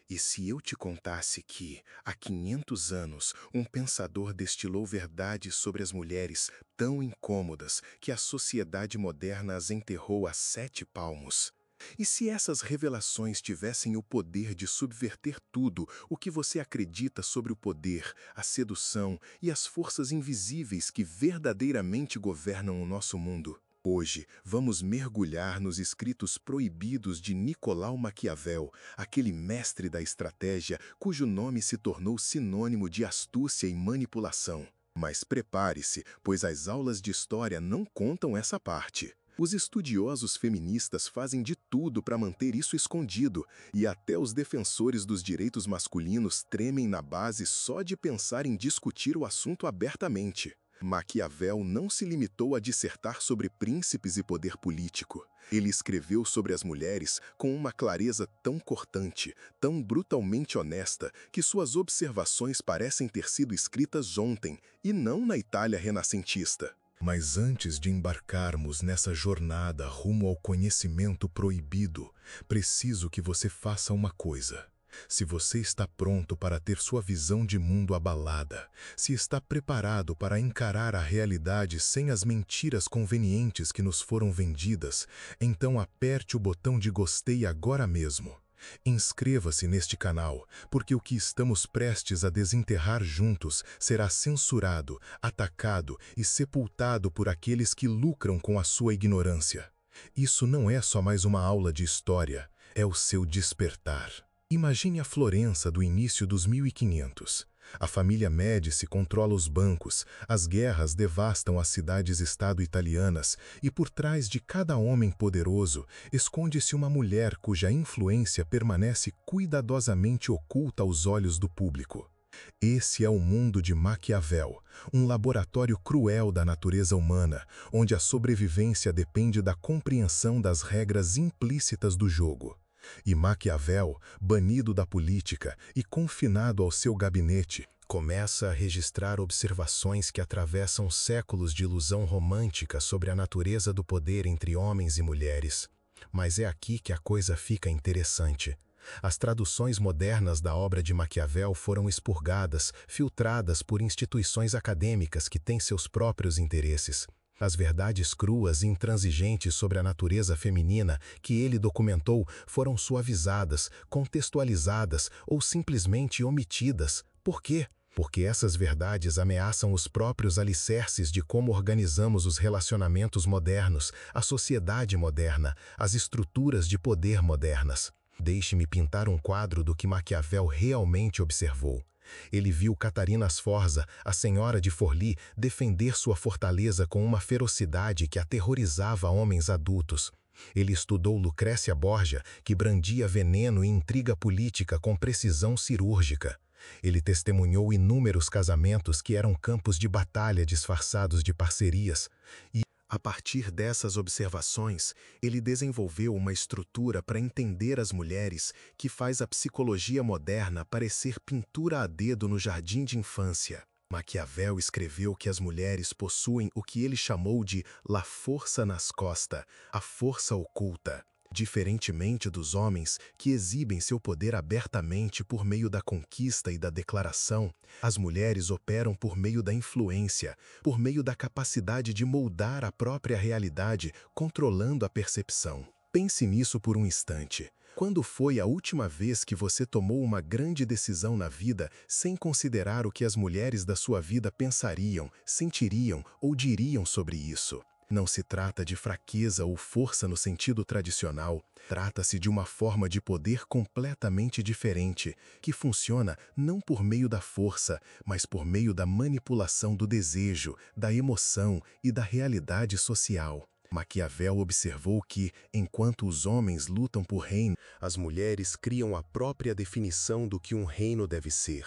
E se eu te contasse que, há 500 anos, um pensador destilou verdades sobre as mulheres tão incômodas que a sociedade moderna as enterrou a 7 palmos? E se essas revelações tivessem o poder de subverter tudo o que você acredita sobre o poder, a sedução e as forças invisíveis que verdadeiramente governam o nosso mundo? Hoje, vamos mergulhar nos escritos proibidos de Nicolau Maquiavel, aquele mestre da estratégia cujo nome se tornou sinônimo de astúcia e manipulação. Mas prepare-se, pois as aulas de história não contam essa parte. Os estudiosos feministas fazem de tudo para manter isso escondido, e até os defensores dos direitos masculinos tremem na base só de pensar em discutir o assunto abertamente. Maquiavel não se limitou a dissertar sobre príncipes e poder político. Ele escreveu sobre as mulheres com uma clareza tão cortante, tão brutalmente honesta, que suas observações parecem ter sido escritas ontem, e não na Itália renascentista. Mas antes de embarcarmos nessa jornada rumo ao conhecimento proibido, preciso que você faça uma coisa. Se você está pronto para ter sua visão de mundo abalada, se está preparado para encarar a realidade sem as mentiras convenientes que nos foram vendidas, então aperte o botão de gostei agora mesmo. Inscreva-se neste canal, porque o que estamos prestes a desenterrar juntos será censurado, atacado e sepultado por aqueles que lucram com a sua ignorância. Isso não é só mais uma aula de história, é o seu despertar. Imagine a Florença do início dos 1500. A família Médici controla os bancos, as guerras devastam as cidades-estado italianas e por trás de cada homem poderoso esconde-se uma mulher cuja influência permanece cuidadosamente oculta aos olhos do público. Esse é o mundo de Maquiavel, um laboratório cruel da natureza humana, onde a sobrevivência depende da compreensão das regras implícitas do jogo. E Maquiavel, banido da política e confinado ao seu gabinete, começa a registrar observações que atravessam séculos de ilusão romântica sobre a natureza do poder entre homens e mulheres. Mas é aqui que a coisa fica interessante. As traduções modernas da obra de Maquiavel foram expurgadas, filtradas por instituições acadêmicas que têm seus próprios interesses. As verdades cruas e intransigentes sobre a natureza feminina que ele documentou foram suavizadas, contextualizadas ou simplesmente omitidas. Por quê? Porque essas verdades ameaçam os próprios alicerces de como organizamos os relacionamentos modernos, a sociedade moderna, as estruturas de poder modernas. Deixe-me pintar um quadro do que Maquiavel realmente observou. Ele viu Catarina Sforza, a senhora de Forlì, defender sua fortaleza com uma ferocidade que aterrorizava homens adultos. Ele estudou Lucrécia Borgia, que brandia veneno e intriga política com precisão cirúrgica. Ele testemunhou inúmeros casamentos que eram campos de batalha disfarçados de parcerias. E, a partir dessas observações, ele desenvolveu uma estrutura para entender as mulheres que faz a psicologia moderna parecer pintura a dedo no jardim de infância. Maquiavel escreveu que as mulheres possuem o que ele chamou de la força nascosta, a força oculta. Diferentemente dos homens, que exibem seu poder abertamente por meio da conquista e da declaração, as mulheres operam por meio da influência, por meio da capacidade de moldar a própria realidade, controlando a percepção. Pense nisso por um instante. Quando foi a última vez que você tomou uma grande decisão na vida sem considerar o que as mulheres da sua vida pensariam, sentiriam ou diriam sobre isso? Não se trata de fraqueza ou força no sentido tradicional, trata-se de uma forma de poder completamente diferente, que funciona não por meio da força, mas por meio da manipulação do desejo, da emoção e da realidade social. Maquiavel observou que, enquanto os homens lutam por reino, as mulheres criam a própria definição do que um reino deve ser.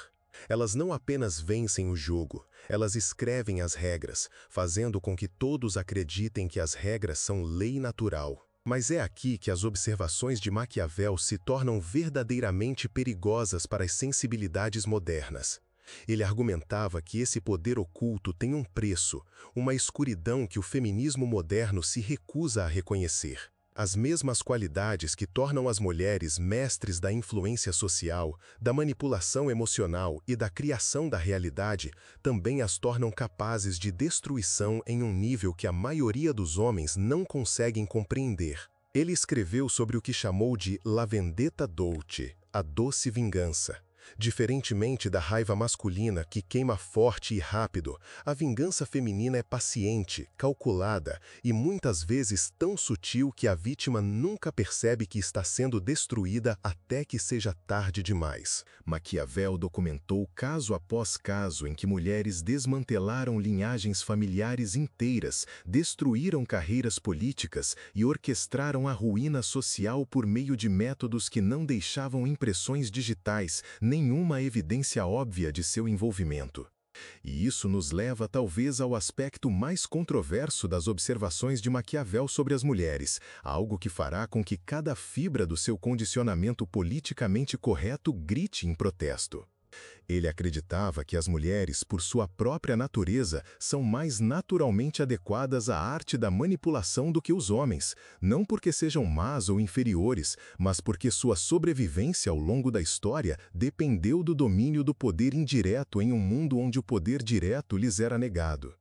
Elas não apenas vencem o jogo, elas escrevem as regras, fazendo com que todos acreditem que as regras são lei natural. Mas é aqui que as observações de Maquiavel se tornam verdadeiramente perigosas para as sensibilidades modernas. Ele argumentava que esse poder oculto tem um preço, uma escuridão que o feminismo moderno se recusa a reconhecer. As mesmas qualidades que tornam as mulheres mestres da influência social, da manipulação emocional e da criação da realidade, também as tornam capazes de destruição em um nível que a maioria dos homens não conseguem compreender. Ele escreveu sobre o que chamou de La vendetta dolce, a doce vingança. Diferentemente da raiva masculina que queima forte e rápido, a vingança feminina é paciente, calculada e muitas vezes tão sutil que a vítima nunca percebe que está sendo destruída até que seja tarde demais. Maquiavel documentou caso após caso em que mulheres desmantelaram linhagens familiares inteiras, destruíram carreiras políticas e orquestraram a ruína social por meio de métodos que não deixavam impressões digitais, nenhuma evidência óbvia de seu envolvimento. E isso nos leva talvez ao aspecto mais controverso das observações de Maquiavel sobre as mulheres, algo que fará com que cada fibra do seu condicionamento politicamente correto grite em protesto. Ele acreditava que as mulheres, por sua própria natureza, são mais naturalmente adequadas à arte da manipulação do que os homens, não porque sejam más ou inferiores, mas porque sua sobrevivência ao longo da história dependeu do domínio do poder indireto em um mundo onde o poder direto lhes era negado.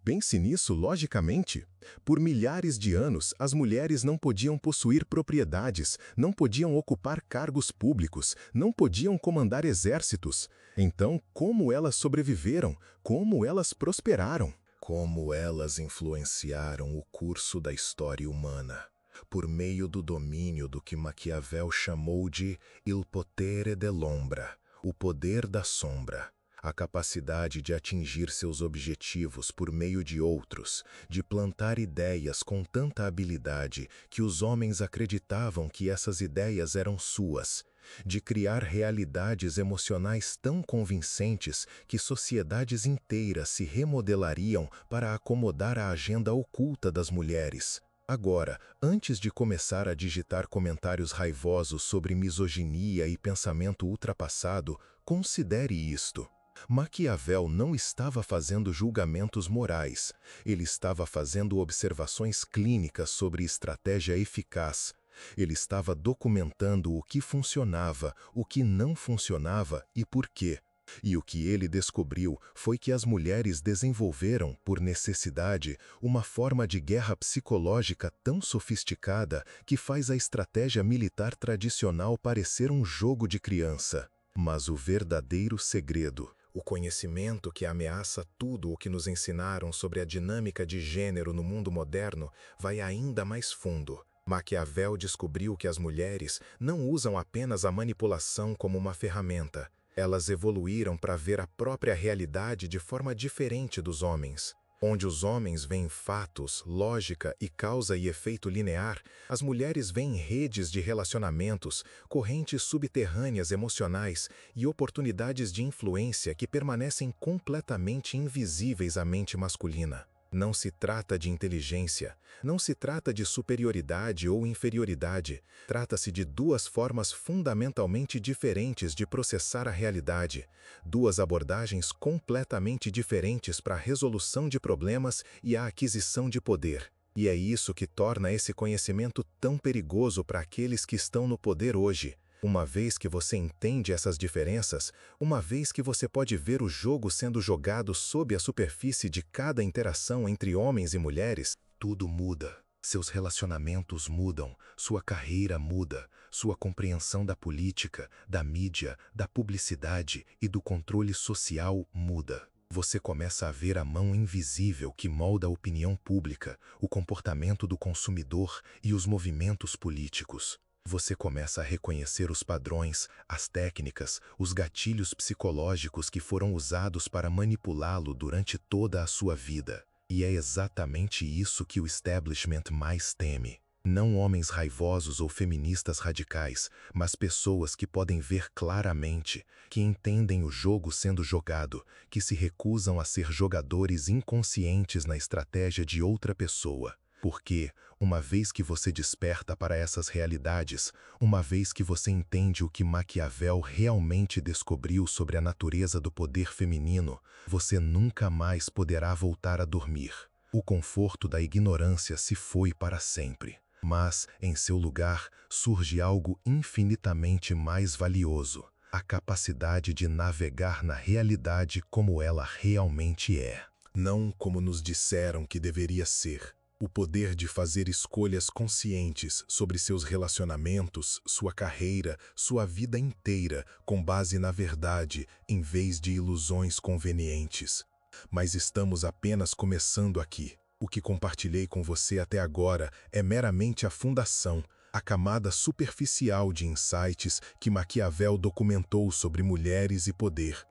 Pense nisso logicamente. Por milhares de anos, as mulheres não podiam possuir propriedades, não podiam ocupar cargos públicos, não podiam comandar exércitos. Então, como elas sobreviveram? Como elas prosperaram? Como elas influenciaram o curso da história humana? Por meio do domínio do que Maquiavel chamou de il potere dell'ombra, o poder da sombra. A capacidade de atingir seus objetivos por meio de outros, de plantar ideias com tanta habilidade que os homens acreditavam que essas ideias eram suas, de criar realidades emocionais tão convincentes que sociedades inteiras se remodelariam para acomodar a agenda oculta das mulheres. Agora, antes de começar a digitar comentários raivosos sobre misoginia e pensamento ultrapassado, considere isto. Maquiavel não estava fazendo julgamentos morais, ele estava fazendo observações clínicas sobre estratégia eficaz. Ele estava documentando o que funcionava, o que não funcionava e por quê. E o que ele descobriu foi que as mulheres desenvolveram, por necessidade, uma forma de guerra psicológica tão sofisticada que faz a estratégia militar tradicional parecer um jogo de criança. Mas o verdadeiro segredo, o conhecimento que ameaça tudo o que nos ensinaram sobre a dinâmica de gênero no mundo moderno, vai ainda mais fundo. Maquiavel descobriu que as mulheres não usam apenas a manipulação como uma ferramenta. Elas evoluíram para ver a própria realidade de forma diferente dos homens. Onde os homens veem fatos, lógica e causa e efeito linear, as mulheres veem redes de relacionamentos, correntes subterrâneas emocionais e oportunidades de influência que permanecem completamente invisíveis à mente masculina. Não se trata de inteligência, não se trata de superioridade ou inferioridade, trata-se de duas formas fundamentalmente diferentes de processar a realidade, duas abordagens completamente diferentes para a resolução de problemas e a aquisição de poder. E é isso que torna esse conhecimento tão perigoso para aqueles que estão no poder hoje. Uma vez que você entende essas diferenças, uma vez que você pode ver o jogo sendo jogado sob a superfície de cada interação entre homens e mulheres, tudo muda. Seus relacionamentos mudam, sua carreira muda, sua compreensão da política, da mídia, da publicidade e do controle social muda. Você começa a ver a mão invisível que molda a opinião pública, o comportamento do consumidor e os movimentos políticos. Você começa a reconhecer os padrões, as técnicas, os gatilhos psicológicos que foram usados para manipulá-lo durante toda a sua vida. E é exatamente isso que o establishment mais teme. Não homens raivosos ou feministas radicais, mas pessoas que podem ver claramente, que entendem o jogo sendo jogado, que se recusam a ser jogadores inconscientes na estratégia de outra pessoa. Porque, uma vez que você desperta para essas realidades, uma vez que você entende o que Maquiavel realmente descobriu sobre a natureza do poder feminino, você nunca mais poderá voltar a dormir. O conforto da ignorância se foi para sempre. Mas, em seu lugar, surge algo infinitamente mais valioso: a capacidade de navegar na realidade como ela realmente é. Não como nos disseram que deveria ser. O poder de fazer escolhas conscientes sobre seus relacionamentos, sua carreira, sua vida inteira, com base na verdade, em vez de ilusões convenientes. Mas estamos apenas começando aqui. O que compartilhei com você até agora é meramente a fundação, a camada superficial de insights que Maquiavel documentou sobre mulheres e poder.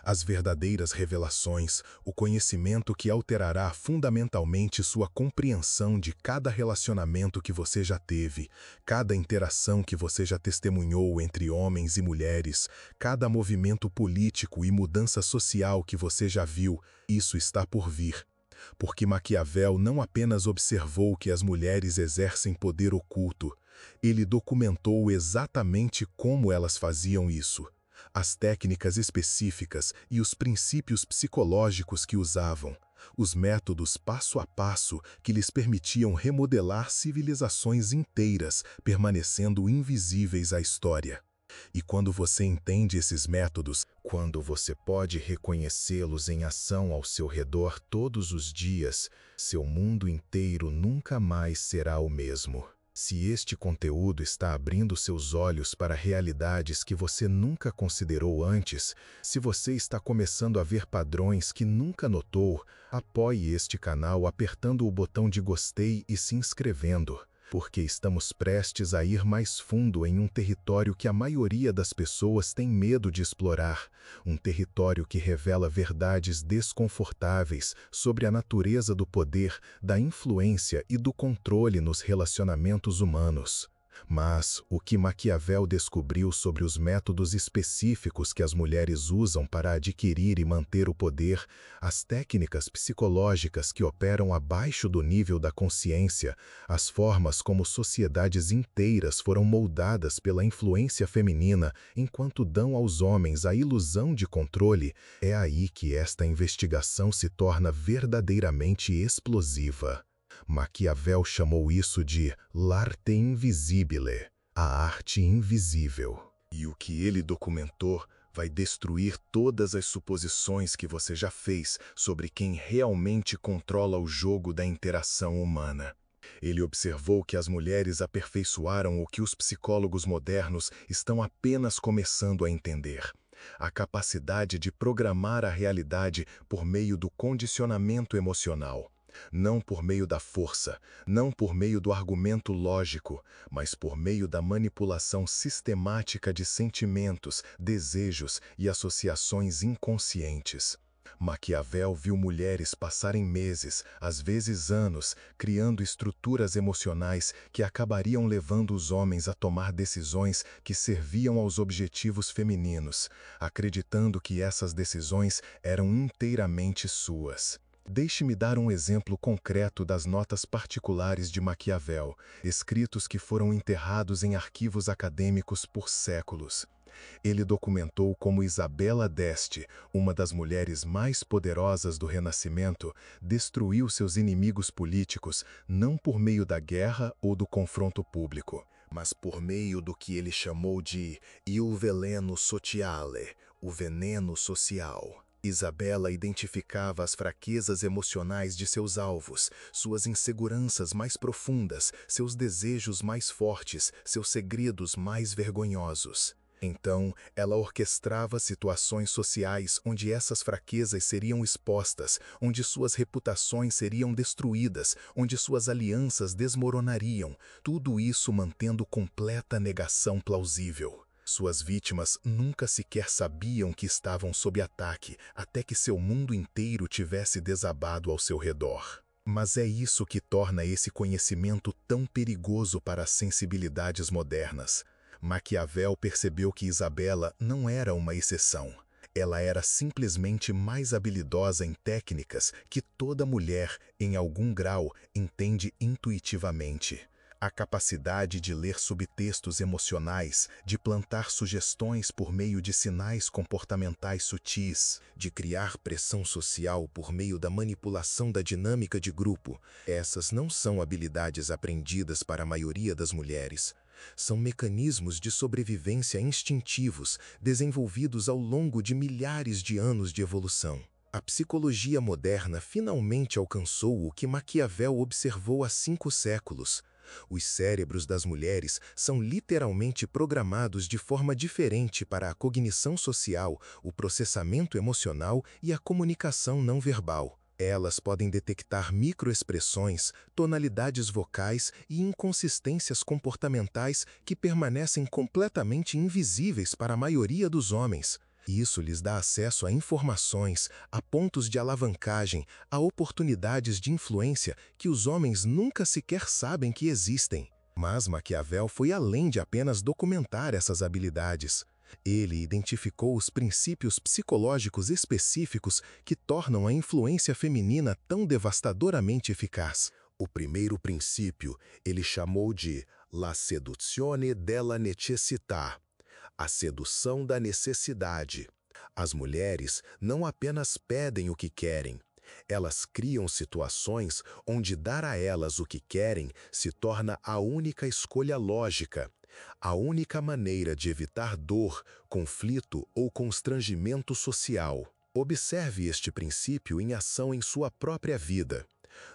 As verdadeiras revelações, o conhecimento que alterará fundamentalmente sua compreensão de cada relacionamento que você já teve, cada interação que você já testemunhou entre homens e mulheres, cada movimento político e mudança social que você já viu, isso está por vir. Porque Maquiavel não apenas observou que as mulheres exercem poder oculto, ele documentou exatamente como elas faziam isso. As técnicas específicas e os princípios psicológicos que usavam, os métodos passo a passo que lhes permitiam remodelar civilizações inteiras, permanecendo invisíveis à história. E quando você entende esses métodos, quando você pode reconhecê-los em ação ao seu redor todos os dias, seu mundo inteiro nunca mais será o mesmo. Se este conteúdo está abrindo seus olhos para realidades que você nunca considerou antes, se você está começando a ver padrões que nunca notou, apoie este canal apertando o botão de gostei e se inscrevendo, porque estamos prestes a ir mais fundo em um território que a maioria das pessoas tem medo de explorar, um território que revela verdades desconfortáveis sobre a natureza do poder, da influência e do controle nos relacionamentos humanos. Mas o que Maquiavel descobriu sobre os métodos específicos que as mulheres usam para adquirir e manter o poder, as técnicas psicológicas que operam abaixo do nível da consciência, as formas como sociedades inteiras foram moldadas pela influência feminina enquanto dão aos homens a ilusão de controle, é aí que esta investigação se torna verdadeiramente explosiva. Maquiavel chamou isso de l'arte invisibile, a arte invisível. E o que ele documentou vai destruir todas as suposições que você já fez sobre quem realmente controla o jogo da interação humana. Ele observou que as mulheres aperfeiçoaram o que os psicólogos modernos estão apenas começando a entender: a capacidade de programar a realidade por meio do condicionamento emocional. Não por meio da força, não por meio do argumento lógico, mas por meio da manipulação sistemática de sentimentos, desejos e associações inconscientes. Maquiavel viu mulheres passarem meses, às vezes anos, criando estruturas emocionais que acabariam levando os homens a tomar decisões que serviam aos objetivos femininos, acreditando que essas decisões eram inteiramente suas. Deixe-me dar um exemplo concreto das notas particulares de Maquiavel, escritos que foram enterrados em arquivos acadêmicos por séculos. Ele documentou como Isabela d'Este, uma das mulheres mais poderosas do Renascimento, destruiu seus inimigos políticos não por meio da guerra ou do confronto público, mas por meio do que ele chamou de il veleno sociale, o veneno social. Isabela identificava as fraquezas emocionais de seus alvos, suas inseguranças mais profundas, seus desejos mais fortes, seus segredos mais vergonhosos. Então, ela orquestrava situações sociais onde essas fraquezas seriam expostas, onde suas reputações seriam destruídas, onde suas alianças desmoronariam, tudo isso mantendo completa negação plausível. Suas vítimas nunca sequer sabiam que estavam sob ataque, até que seu mundo inteiro tivesse desabado ao seu redor. Mas é isso que torna esse conhecimento tão perigoso para as sensibilidades modernas. Maquiavel percebeu que Isabela não era uma exceção. Ela era simplesmente mais habilidosa em técnicas que toda mulher, em algum grau, entende intuitivamente. A capacidade de ler subtextos emocionais, de plantar sugestões por meio de sinais comportamentais sutis, de criar pressão social por meio da manipulação da dinâmica de grupo. Essas não são habilidades aprendidas para a maioria das mulheres. São mecanismos de sobrevivência instintivos desenvolvidos ao longo de milhares de anos de evolução. A psicologia moderna finalmente alcançou o que Maquiavel observou há 5 séculos. Os cérebros das mulheres são literalmente programados de forma diferente para a cognição social, o processamento emocional e a comunicação não verbal. Elas podem detectar microexpressões, tonalidades vocais e inconsistências comportamentais que permanecem completamente invisíveis para a maioria dos homens. Isso lhes dá acesso a informações, a pontos de alavancagem, a oportunidades de influência que os homens nunca sequer sabem que existem. Mas Maquiavel foi além de apenas documentar essas habilidades. Ele identificou os princípios psicológicos específicos que tornam a influência feminina tão devastadoramente eficaz. O primeiro princípio ele chamou de La seduzione della necessità. A sedução da necessidade. As mulheres não apenas pedem o que querem, elas criam situações onde dar a elas o que querem se torna a única escolha lógica, a única maneira de evitar dor, conflito ou constrangimento social. Observe este princípio em ação em sua própria vida.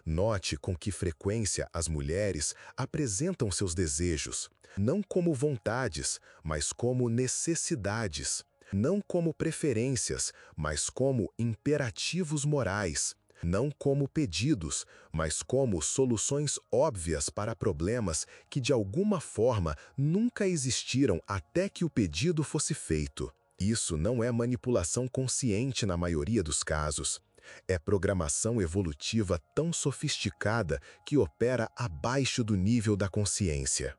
Note com que frequência as mulheres apresentam seus desejos, não como vontades, mas como necessidades, não como preferências, mas como imperativos morais, não como pedidos, mas como soluções óbvias para problemas que de alguma forma nunca existiram até que o pedido fosse feito. Isso não é manipulação consciente na maioria dos casos. É programação evolutiva tão sofisticada que opera abaixo do nível da consciência.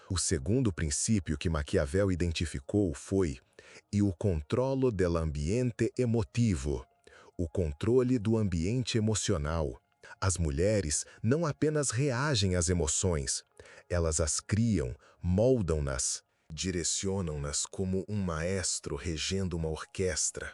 O segundo princípio que Maquiavel identificou foi o controllo dell'ambiente emotivo, o controle do ambiente emocional. As mulheres não apenas reagem às emoções, elas as criam, moldam-nas, direcionam-nas como um maestro regendo uma orquestra.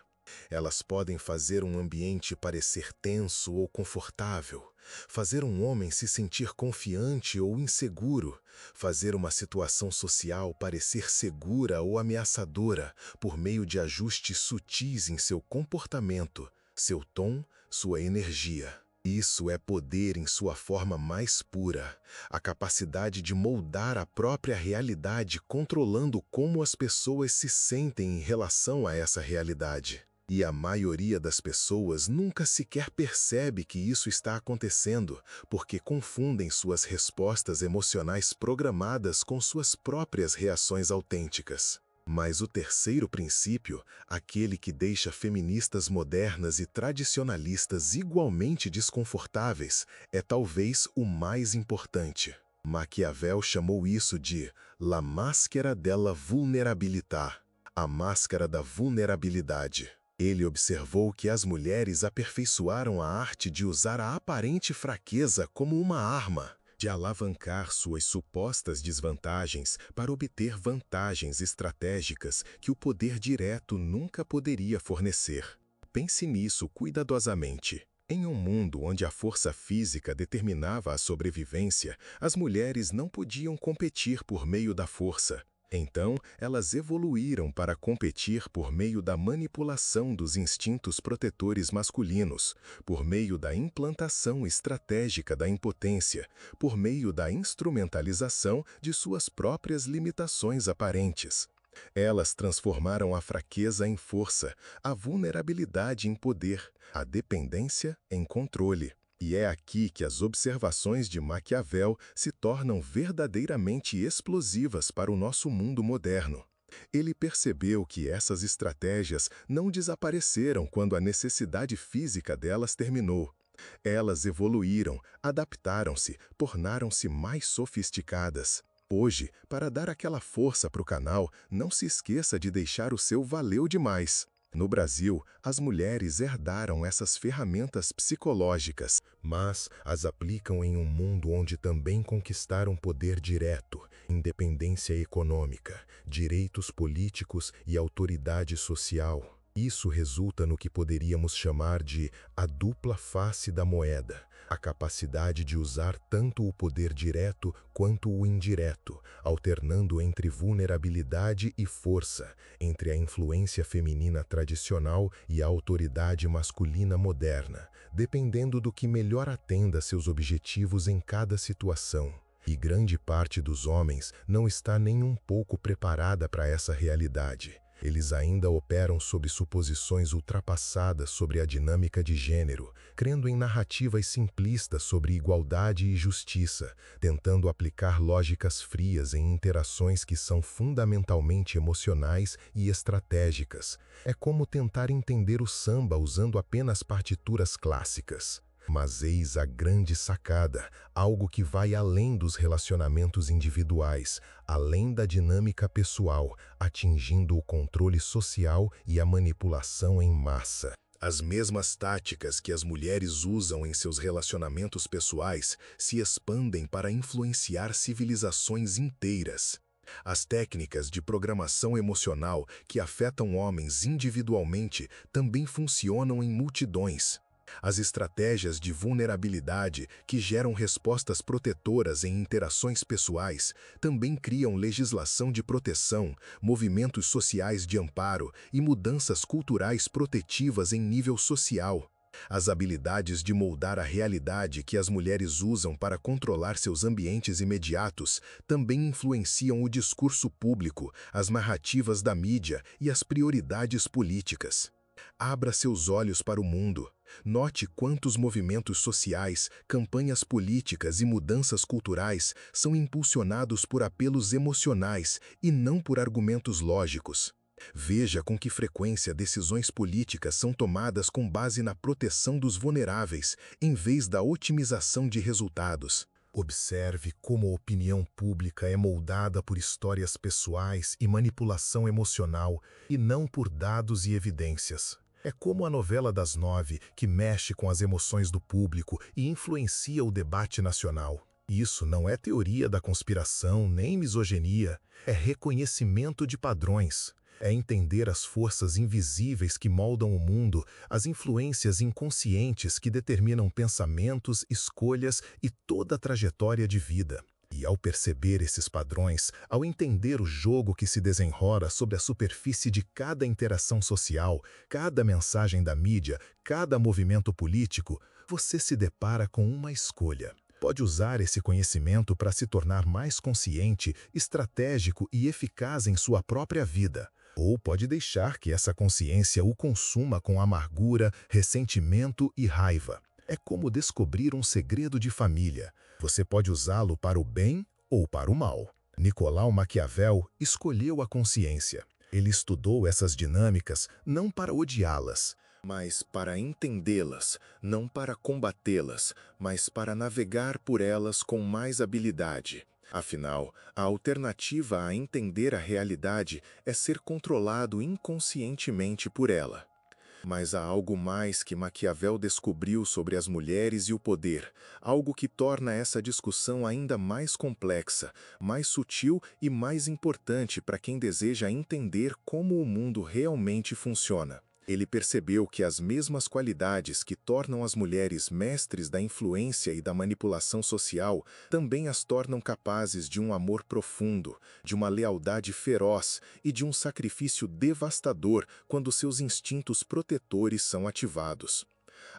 Elas podem fazer um ambiente parecer tenso ou confortável, fazer um homem se sentir confiante ou inseguro, fazer uma situação social parecer segura ou ameaçadora por meio de ajustes sutis em seu comportamento, seu tom, sua energia. Isso é poder em sua forma mais pura, a capacidade de moldar a própria realidade controlando como as pessoas se sentem em relação a essa realidade. E a maioria das pessoas nunca sequer percebe que isso está acontecendo, porque confundem suas respostas emocionais programadas com suas próprias reações autênticas. Mas o terceiro princípio, aquele que deixa feministas modernas e tradicionalistas igualmente desconfortáveis, é talvez o mais importante. Maquiavel chamou isso de La maschera della vulnerabilità, a máscara da vulnerabilidade. Ele observou que as mulheres aperfeiçoaram a arte de usar a aparente fraqueza como uma arma, de alavancar suas supostas desvantagens para obter vantagens estratégicas que o poder direto nunca poderia fornecer. Pense nisso cuidadosamente. Em um mundo onde a força física determinava a sobrevivência, as mulheres não podiam competir por meio da força. Então, elas evoluíram para competir por meio da manipulação dos instintos protetores masculinos, por meio da implantação estratégica da impotência, por meio da instrumentalização de suas próprias limitações aparentes. Elas transformaram a fraqueza em força, a vulnerabilidade em poder, a dependência em controle. E é aqui que as observações de Maquiavel se tornam verdadeiramente explosivas para o nosso mundo moderno. Ele percebeu que essas estratégias não desapareceram quando a necessidade física delas terminou. Elas evoluíram, adaptaram-se, tornaram-se mais sofisticadas. Hoje, para dar aquela força para o canal, não se esqueça de deixar o seu valeu demais. No Brasil, as mulheres herdaram essas ferramentas psicológicas, mas as aplicam em um mundo onde também conquistaram poder direto, independência econômica, direitos políticos e autoridade social. Isso resulta no que poderíamos chamar de a dupla face da moeda, a capacidade de usar tanto o poder direto quanto o indireto, alternando entre vulnerabilidade e força, entre a influência feminina tradicional e a autoridade masculina moderna, dependendo do que melhor atenda seus objetivos em cada situação. E grande parte dos homens não está nem um pouco preparada para essa realidade. Eles ainda operam sob suposições ultrapassadas sobre a dinâmica de gênero, crendo em narrativas simplistas sobre igualdade e justiça, tentando aplicar lógicas frias em interações que são fundamentalmente emocionais e estratégicas. É como tentar entender o samba usando apenas partituras clássicas. Mas eis a grande sacada, algo que vai além dos relacionamentos individuais, além da dinâmica pessoal, atingindo o controle social e a manipulação em massa. As mesmas táticas que as mulheres usam em seus relacionamentos pessoais se expandem para influenciar civilizações inteiras. As técnicas de programação emocional que afetam homens individualmente também funcionam em multidões. As estratégias de vulnerabilidade que geram respostas protetoras em interações pessoais também criam legislação de proteção, movimentos sociais de amparo e mudanças culturais protetivas em nível social. As habilidades de moldar a realidade que as mulheres usam para controlar seus ambientes imediatos também influenciam o discurso público, as narrativas da mídia e as prioridades políticas. Abra seus olhos para o mundo. Note quantos movimentos sociais, campanhas políticas e mudanças culturais são impulsionados por apelos emocionais e não por argumentos lógicos. Veja com que frequência decisões políticas são tomadas com base na proteção dos vulneráveis, em vez da otimização de resultados. Observe como a opinião pública é moldada por histórias pessoais e manipulação emocional, e não por dados e evidências. É como a novela das 9, que mexe com as emoções do público e influencia o debate nacional. Isso não é teoria da conspiração nem misoginia, é reconhecimento de padrões. É entender as forças invisíveis que moldam o mundo, as influências inconscientes que determinam pensamentos, escolhas e toda a trajetória de vida. E ao perceber esses padrões, ao entender o jogo que se desenrola sobre a superfície de cada interação social, cada mensagem da mídia, cada movimento político, você se depara com uma escolha. Pode usar esse conhecimento para se tornar mais consciente, estratégico e eficaz em sua própria vida. Ou pode deixar que essa consciência o consuma com amargura, ressentimento e raiva. É como descobrir um segredo de família. Você pode usá-lo para o bem ou para o mal. Nicolau Maquiavel escolheu a consciência. Ele estudou essas dinâmicas não para odiá-las, mas para entendê-las, não para combatê-las, mas para navegar por elas com mais habilidade. Afinal, a alternativa a entender a realidade é ser controlado inconscientemente por ela. Mas há algo mais que Maquiavel descobriu sobre as mulheres e o poder, algo que torna essa discussão ainda mais complexa, mais sutil e mais importante para quem deseja entender como o mundo realmente funciona. Ele percebeu que as mesmas qualidades que tornam as mulheres mestres da influência e da manipulação social também as tornam capazes de um amor profundo, de uma lealdade feroz e de um sacrifício devastador quando seus instintos protetores são ativados.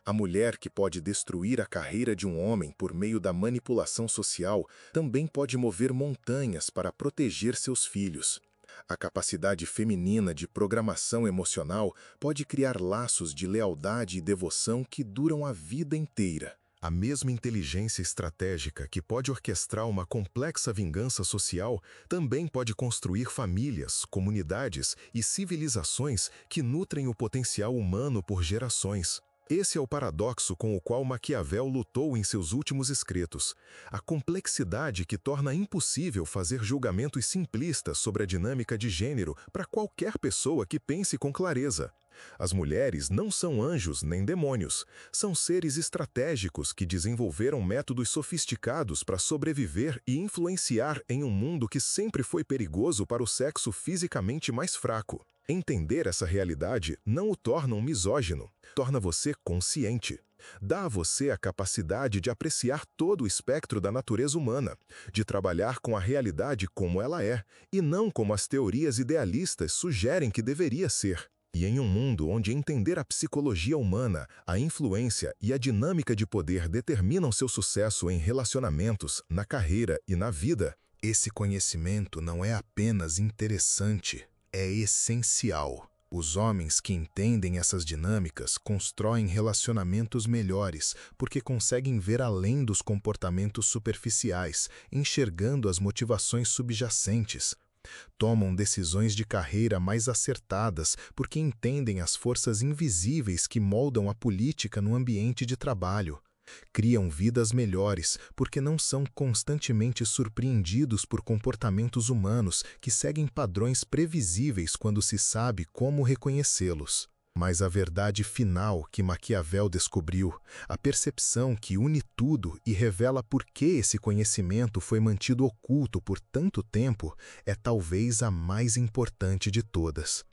A mulher que pode destruir a carreira de um homem por meio da manipulação social também pode mover montanhas para proteger seus filhos. A capacidade feminina de programação emocional pode criar laços de lealdade e devoção que duram a vida inteira. A mesma inteligência estratégica que pode orquestrar uma complexa vingança social também pode construir famílias, comunidades e civilizações que nutrem o potencial humano por gerações. Esse é o paradoxo com o qual Maquiavel lutou em seus últimos escritos. A complexidade que torna impossível fazer julgamentos simplistas sobre a dinâmica de gênero para qualquer pessoa que pense com clareza. As mulheres não são anjos nem demônios, são seres estratégicos que desenvolveram métodos sofisticados para sobreviver e influenciar em um mundo que sempre foi perigoso para o sexo fisicamente mais fraco. Entender essa realidade não o torna um misógino, torna você consciente. Dá a você a capacidade de apreciar todo o espectro da natureza humana, de trabalhar com a realidade como ela é, e não como as teorias idealistas sugerem que deveria ser. E em um mundo onde entender a psicologia humana, a influência e a dinâmica de poder determinam seu sucesso em relacionamentos, na carreira e na vida, esse conhecimento não é apenas interessante, é essencial. Os homens que entendem essas dinâmicas constroem relacionamentos melhores porque conseguem ver além dos comportamentos superficiais, enxergando as motivações subjacentes. Tomam decisões de carreira mais acertadas porque entendem as forças invisíveis que moldam a política no ambiente de trabalho. Criam vidas melhores porque não são constantemente surpreendidos por comportamentos humanos que seguem padrões previsíveis quando se sabe como reconhecê-los. Mas a verdade final que Maquiavel descobriu, a percepção que une tudo e revela por que esse conhecimento foi mantido oculto por tanto tempo, é talvez a mais importante de todas.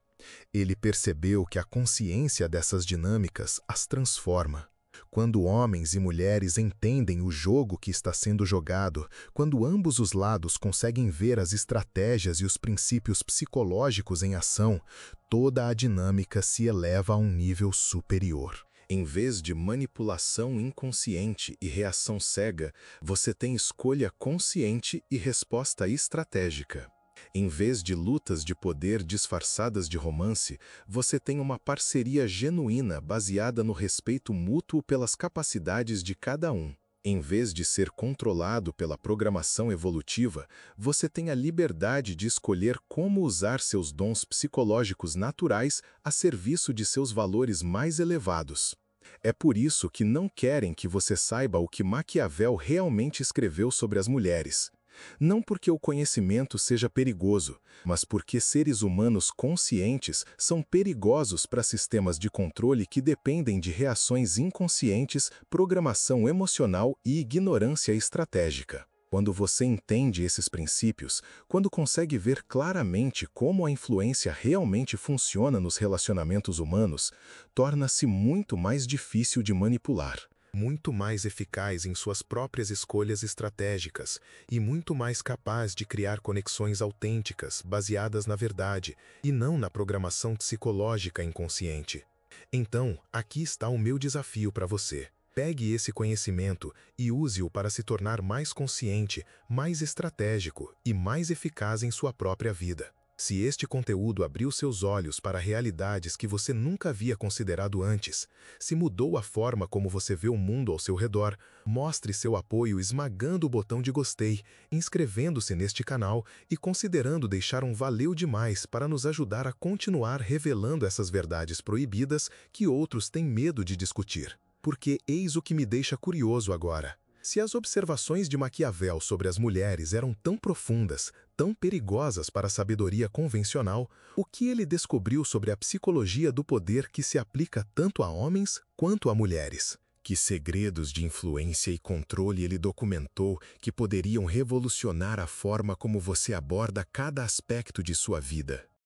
Ele percebeu que a consciência dessas dinâmicas as transforma. Quando homens e mulheres entendem o jogo que está sendo jogado, quando ambos os lados conseguem ver as estratégias e os princípios psicológicos em ação, toda a dinâmica se eleva a um nível superior. Em vez de manipulação inconsciente e reação cega, você tem escolha consciente e resposta estratégica. Em vez de lutas de poder disfarçadas de romance, você tem uma parceria genuína baseada no respeito mútuo pelas capacidades de cada um. Em vez de ser controlado pela programação evolutiva, você tem a liberdade de escolher como usar seus dons psicológicos naturais a serviço de seus valores mais elevados. É por isso que não querem que você saiba o que Maquiavel realmente escreveu sobre as mulheres. Não porque o conhecimento seja perigoso, mas porque seres humanos conscientes são perigosos para sistemas de controle que dependem de reações inconscientes, programação emocional e ignorância estratégica. Quando você entende esses princípios, quando consegue ver claramente como a influência realmente funciona nos relacionamentos humanos, torna-se muito mais difícil de manipular. Muito mais eficaz em suas próprias escolhas estratégicas e muito mais capaz de criar conexões autênticas, baseadas na verdade, e não na programação psicológica inconsciente. Então, aqui está o meu desafio para você. Pegue esse conhecimento e use-o para se tornar mais consciente, mais estratégico e mais eficaz em sua própria vida. Se este conteúdo abriu seus olhos para realidades que você nunca havia considerado antes, se mudou a forma como você vê o mundo ao seu redor, mostre seu apoio esmagando o botão de gostei, inscrevendo-se neste canal e considerando deixar um valeu demais para nos ajudar a continuar revelando essas verdades proibidas que outros têm medo de discutir. Porque eis o que me deixa curioso agora. Se as observações de Maquiavel sobre as mulheres eram tão profundas, tão perigosas para a sabedoria convencional, o que ele descobriu sobre a psicologia do poder que se aplica tanto a homens quanto a mulheres? Que segredos de influência e controle ele documentou que poderiam revolucionar a forma como você aborda cada aspecto de sua vida?